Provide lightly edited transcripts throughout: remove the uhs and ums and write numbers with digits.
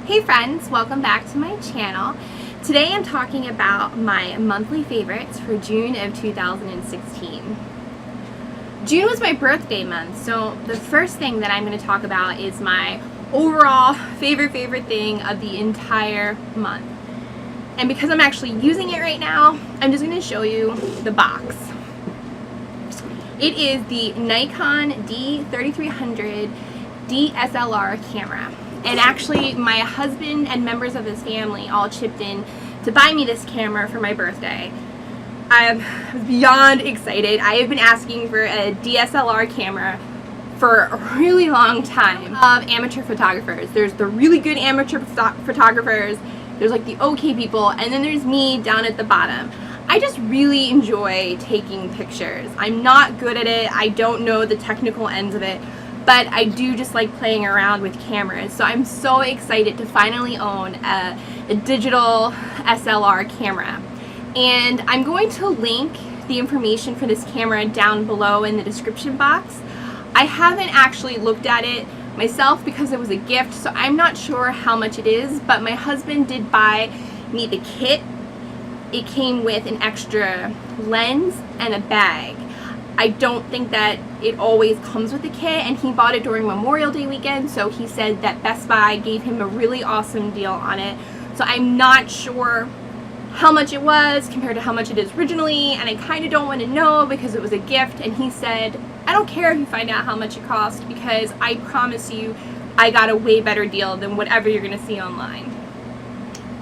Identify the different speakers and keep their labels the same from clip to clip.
Speaker 1: Hey friends, welcome back to my channel. Today I'm talking about my monthly favorites for June of 2016. June was my birthday month, so the first thing that I'm going to talk about is my overall favorite thing of the entire month. And because I'm actually using it right now, I'm just going to show you the box. It is the Nikon D3300 DSLR camera. And actually, my husband and members of his family all chipped in to buy me this camera for my birthday. I'm beyond excited. I have been asking for a DSLR camera for a really long time. Of amateur photographers. There's the really good amateur photographers, there's like the okay people, and then there's me down at the bottom. I just really enjoy taking pictures. I'm not good at it. I don't know the technical ends of it. But I do just like playing around with cameras, so I'm so excited to finally own a digital SLR camera. And I'm going to link the information for this camera down below in the description box. I haven't actually looked at it myself because it was a gift, so I'm not sure how much it is, but my husband did buy me the kit. It came with an extra lens and a bag. I don't think that it always comes with the kit, and he bought it during Memorial Day weekend, so he said that Best Buy gave him a really awesome deal on it. So I'm not sure how much it was compared to how much it is originally, and I kind of don't want to know because it was a gift, and he said, I don't care if you find out how much it cost because I promise you I got a way better deal than whatever you're going to see online.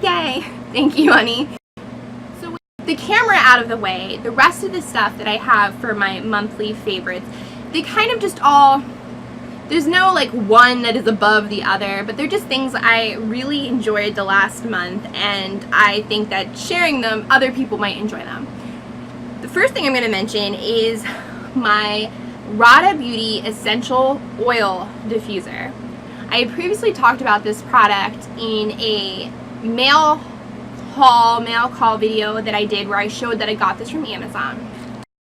Speaker 1: Yay! Thank you, honey. The camera out of the way, the rest of the stuff that I have for my monthly favorites, they kind of just all, there's no like one that is above the other, but they're just things I really enjoyed the last month, and I think that sharing them, other people might enjoy them. The first thing I'm going to mention is my Radha Beauty Essential Oil Diffuser. I had previously talked about this product in a mail call video that I did where I showed that I got this from Amazon.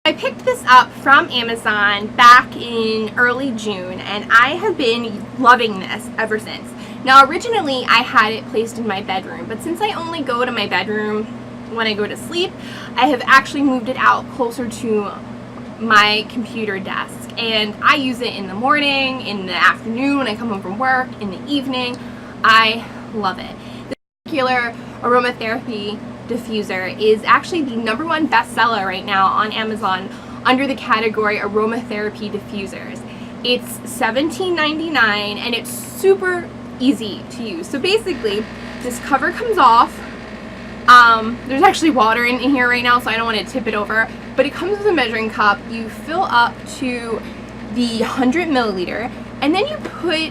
Speaker 1: I picked this up from Amazon back in early June, and I have been loving this ever since. Now originally I had it placed in my bedroom, but since I only go to my bedroom when I go to sleep, I have actually moved it out closer to my computer desk, and I use it in the morning, in the afternoon when I come home from work, in the evening. I love it. This particular aromatherapy diffuser is actually the #1 bestseller right now on Amazon under the category aromatherapy diffusers. It's $17.99 and it's super easy to use. So basically, this cover comes off. There's actually water in here right now, so I don't want to tip it over, but it comes with a measuring cup. You fill up to the 100 milliliter, and then you put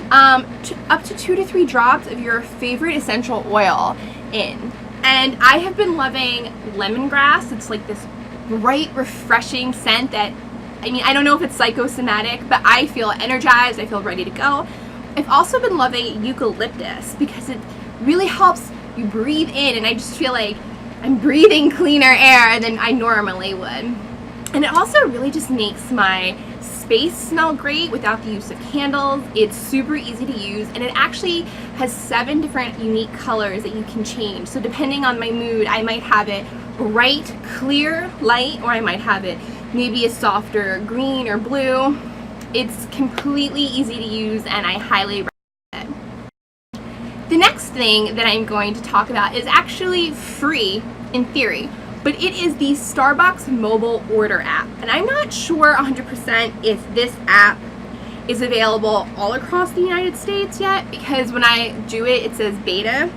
Speaker 1: up to 2 to 3 drops of your favorite essential oil in. And I have been loving lemongrass. It's like this bright, refreshing scent that, I mean, I don't know if it's psychosomatic, but I feel energized, I feel ready to go. I've also been loving eucalyptus because it really helps you breathe in, and I just feel like I'm breathing cleaner air than I normally would. And it also really just makes my space smell great without the use of candles. It's super easy to use, and it actually has 7 different unique colors that you can change. So depending on my mood, I might have it bright, clear, light, or I might have it maybe a softer green or blue. It's completely easy to use, and I highly recommend it. The next thing that I'm going to talk about is actually free in theory, but it is the Starbucks mobile order app. And I'm not sure 100% if this app is available all across the United States yet, because when I do it, it says beta,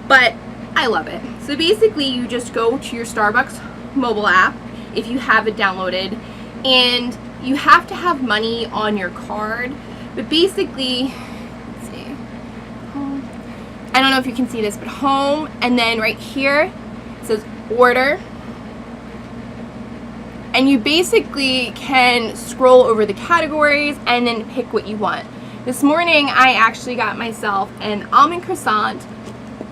Speaker 1: but I love it. So basically, you just go to your Starbucks mobile app if you have it downloaded, and you have to have money on your card, but basically, let's see, home. I don't know if you can see this, but home, and then right here, it says order, and you basically can scroll over the categories and then pick what you want. This morning I actually got myself an almond croissant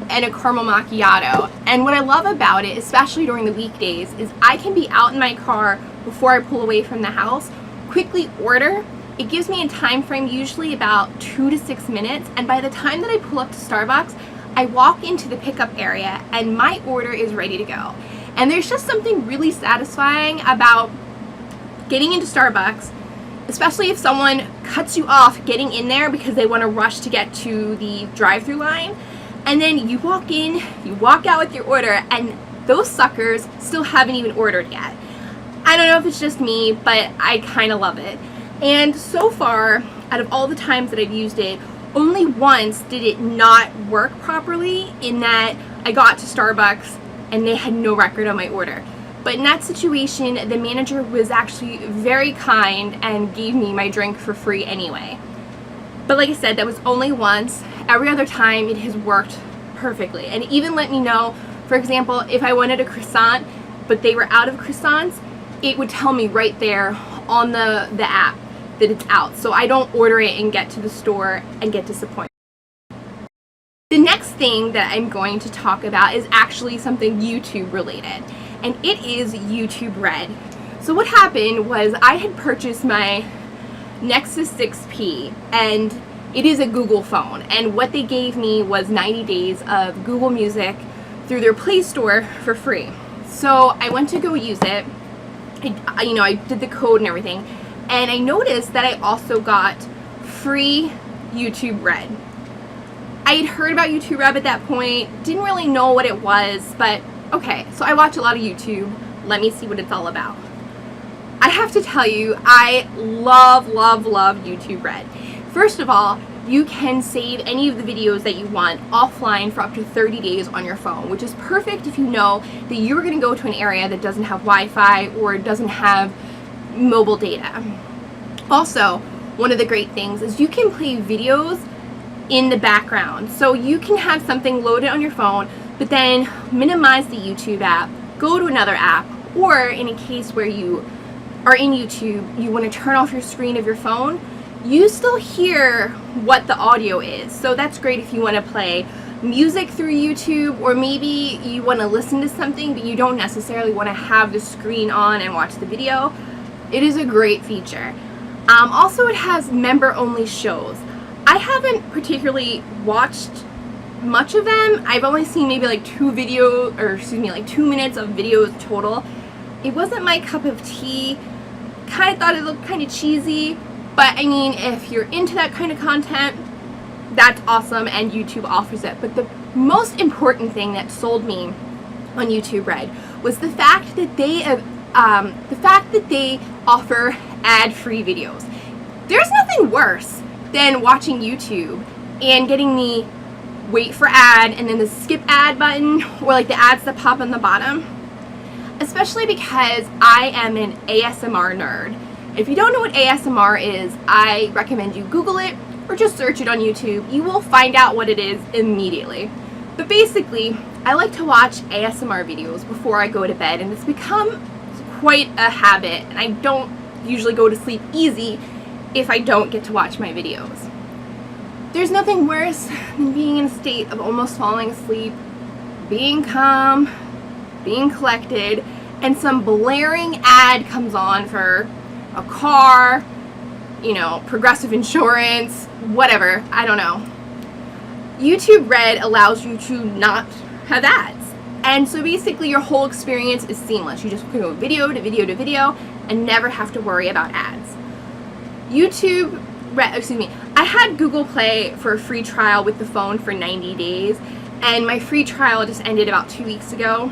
Speaker 1: and a caramel macchiato, and what I love about it, especially during the weekdays, is I can be out in my car before I pull away from the house, quickly order, It gives me a time frame, usually about 2 to 6 minutes, and by the time that I pull up to Starbucks, I walk into the pickup area and my order is ready to go. And there's just something really satisfying about getting into Starbucks, especially if someone cuts you off getting in there because they want to rush to get to the drive-through line, and then you walk in, you walk out with your order, and those suckers still haven't even ordered yet. I don't know if it's just me, but I kind of love it. And so far, out of all the times that I've used it, only once did it not work properly, in that I got to Starbucks and they had no record on my order. But in that situation, the manager was actually very kind and gave me my drink for free anyway. But like I said, that was only once. Every other time it has worked perfectly. And it even let me know, for example, if I wanted a croissant but they were out of croissants, it would tell me right there on the app that it's out, so I don't order it and get to the store and get disappointed. The next thing that I'm going to talk about is actually something YouTube related, and it is YouTube Red. So what happened was, I had purchased my Nexus 6P, and it is a Google phone, and what they gave me was 90 days of Google Music through their Play Store for free. So I went to go use it. I did the code and everything, and I noticed that I also got free YouTube Red. I had heard about YouTube Red at that point, didn't really know what it was, but okay, so I watch a lot of YouTube. Let me see what it's all about. I have to tell you, I love YouTube Red. First of all, you can save any of the videos that you want offline for up to 30 days on your phone, which is perfect if you know that you're going to go to an area that doesn't have Wi-Fi or doesn't have mobile data. Also, one of the great things is you can play videos in the background. So you can have something loaded on your phone, but then minimize the YouTube app, go to another app, or in a case where you are in YouTube, you want to turn off your screen of your phone, you still hear what the audio is. So that's great if you want to play music through YouTube, or maybe you want to listen to something but you don't necessarily want to have the screen on and watch the video. It is a great feature. Also, it has member-only shows. I haven't particularly watched much of them. I've only seen maybe like 2 minutes of videos total. It wasn't my cup of tea. Kind of thought it looked kind of cheesy. But I mean, if you're into that kind of content, that's awesome, and YouTube offers it. But the most important thing that sold me on YouTube Red was the fact that they offer ad-free videos. There's nothing worse than watching YouTube and getting the wait for ad and then the skip ad button, or like the ads that pop on the bottom. Especially because I am an ASMR nerd. If you don't know what ASMR is, I recommend you Google it or just search it on YouTube. You will find out what it is immediately. But basically, I like to watch ASMR videos before I go to bed, and it's become quite a habit, and I don't usually go to sleep easy if I don't get to watch my videos. There's nothing worse than being in a state of almost falling asleep, being calm, being collected, and some blaring ad comes on for a car, Progressive Insurance, whatever, I don't know. YouTube Red allows you to not have ads. And so basically your whole experience is seamless. You just can go video to video to video and never have to worry about ads. I had Google Play for a free trial with the phone for 90 days, and my free trial just ended about 2 weeks ago.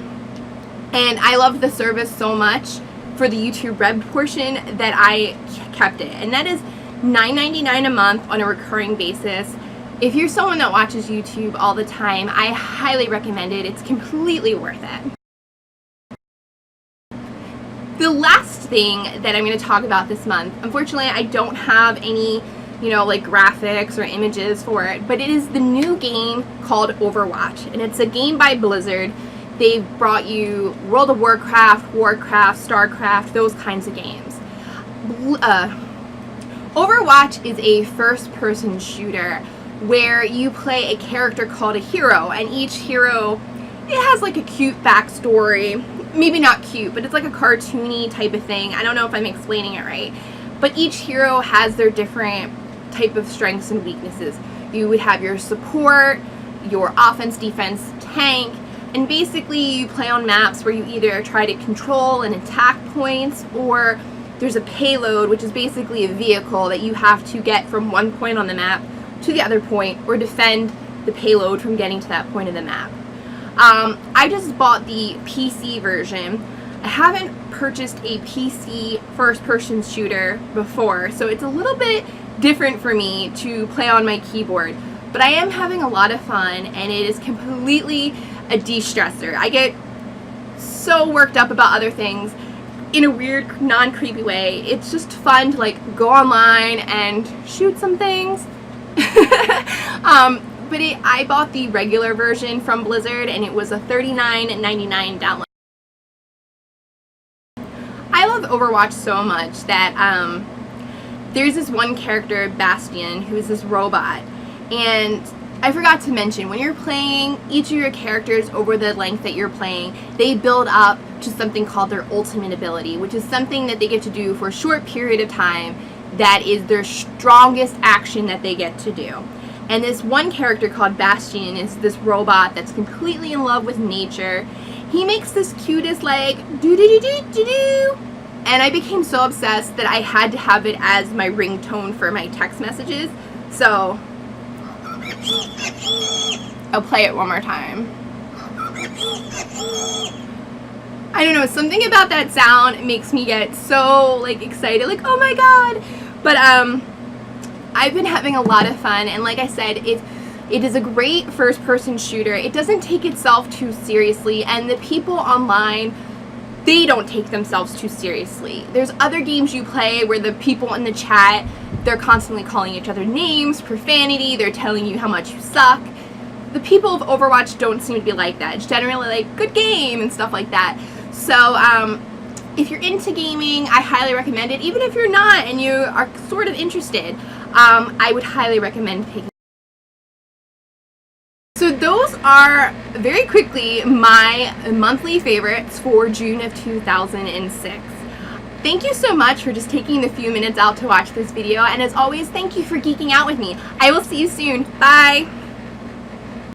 Speaker 1: And I loved the service so much for the YouTube Red portion that I kept it. And that is $9.99 a month on a recurring basis. If you're someone that watches YouTube all the time, I highly recommend it. It's completely worth it. The last thing that I'm going to talk about this month, unfortunately I don't have any, like graphics or images for it, but it is the new game called Overwatch, and it's a game by Blizzard. They've brought you World of Warcraft, StarCraft, those kinds of games. Overwatch is a first-person shooter where you play a character called a hero, and each hero, it has like a cute backstory. Maybe not cute, but it's like a cartoony type of thing. I don't know if I'm explaining it right. but each hero has their different type of strengths and weaknesses. You would have your support, your offense, defense, tank, and basically you play on maps where you either try to control and attack points, or there's a payload, which is basically a vehicle that you have to get from one point on the map to the other point, or defend the payload from getting to that point of the map. I just bought the PC version. I haven't purchased a PC first-person shooter before, so it's a little bit different for me to play on my keyboard. But I am having a lot of fun, and it is completely a de-stressor. I get so worked up about other things in a weird, non-creepy way. It's just fun to like go online and shoot some things. But I bought the regular version from Blizzard, and it was a $39.99 download. I love Overwatch so much that there's this one character, Bastion, who is this robot. And I forgot to mention, when you're playing each of your characters over the length that you're playing, they build up to something called their ultimate ability, which is something that they get to do for a short period of time that is their strongest action that they get to do. And this one character called Bastion is this robot that's completely in love with nature. He makes this cutest like do-do-do-do-do-do. And I became so obsessed that I had to have it as my ringtone for my text messages. So I'll play it one more time. I don't know, something about that sound makes me get so like excited, like oh my god. But I've been having a lot of fun, and like I said, it is a great first-person shooter. It doesn't take itself too seriously, and the people online, they don't take themselves too seriously. There's other games you play where the people in the chat, they're constantly calling each other names, profanity, they're telling you how much you suck. The people of Overwatch don't seem to be like that. It's generally like, good game, and stuff like that. So, if you're into gaming, I highly recommend it. Even if you're not and you are sort of interested, I would highly recommend picking. So those are, very quickly, my monthly favorites for June of 2006. Thank you so much for just taking the few minutes out to watch this video, and as always, thank you for geeking out with me. I will see you soon. Bye!